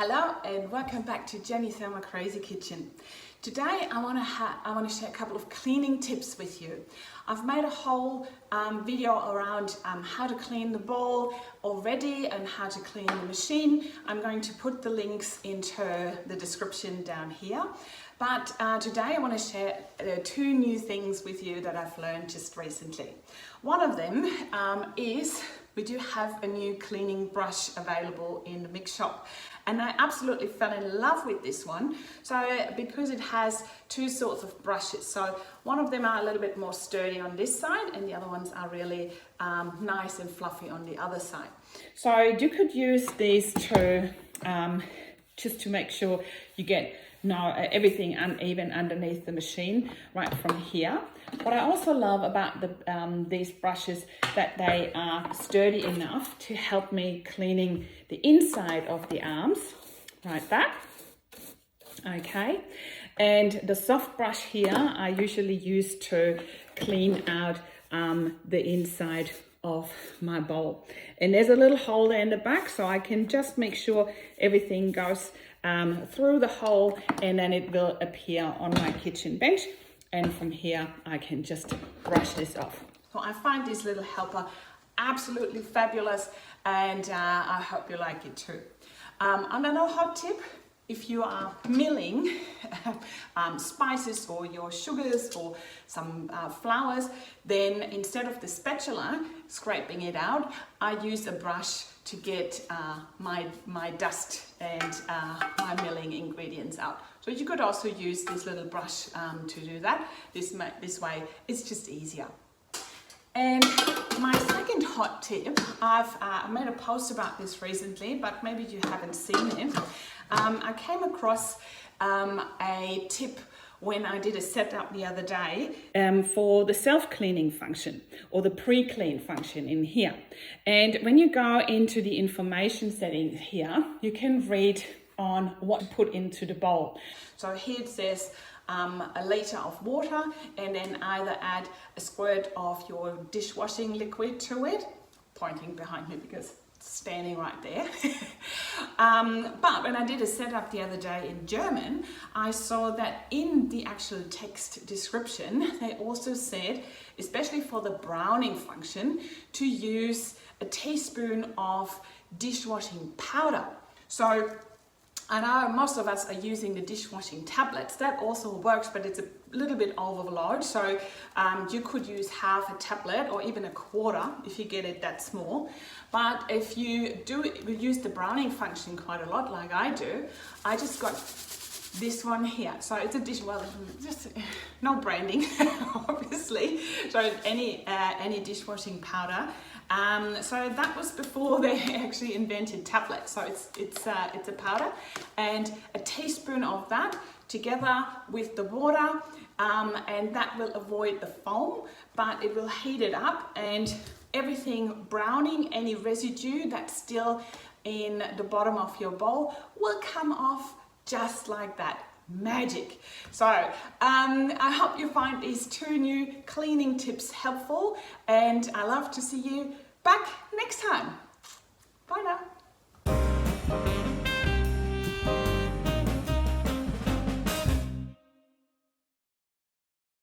Hello and welcome back to Jenny Thelma Crazy Kitchen. Today I want to share a couple of cleaning tips with you. I've made a whole video around how to clean the bowl already and how to clean the machine. I'm going to put the links into the description down here. But today I want to share two new things with you that I've learned just recently. One of them is we do have a new cleaning brush available in the mix shop. And I absolutely fell in love with this one. So because it has two sorts of brushes. So one of them are a little bit more sturdy on this side and the other ones are really nice and fluffy on the other side. So you could use these two just to make sure you get everything uneven underneath the machine right from here. What I also love about these brushes that they are sturdy enough to help me cleaning the inside of the arms, like that. Okay, and the soft brush here I usually use to clean out the inside of my bowl, and there's a little hole there in the back, so I can just make sure everything goes through the hole, and then it will appear on my kitchen bench, and from here I can just brush this off. So I find this little helper absolutely fabulous, and I hope you like it too. Another hot tip: if you are milling spices or your sugars or some flours, then instead of the spatula scraping it out, I use a brush to get my dust and my milling ingredients out. So you could also use this little brush to do that. This way it's just easier. And my second hot tip, I've made a post about this recently, but maybe you haven't seen it. I came across a tip when I did a setup the other day for the self-cleaning function or the pre-clean function in here. And when you go into the information settings here, you can read on what to put into the bowl. So here it says a liter of water, and then either add a squirt of your dishwashing liquid to it, pointing behind me because it's standing right there. But when I did a setup the other day in German, I saw that in the actual text description, they also said, especially for the browning function, to use a teaspoon of dishwashing powder. So I know most of us are using the dishwashing tablets. That also works, but it's a little bit overload. So you could use half a tablet or even a quarter if you get it that small. But if you use the browning function quite a lot, like I do, I just got this one here. So it's a just no branding, obviously. So any dishwashing powder. So that was before they actually invented tablets. So it's a powder, and a teaspoon of that together with the water, and that will avoid the foam, but it will heat it up, and everything browning, any residue that's still in the bottom of your bowl will come off just like that. Magic. So I hope you find these two new cleaning tips helpful, and I love to see you back next time. Bye now.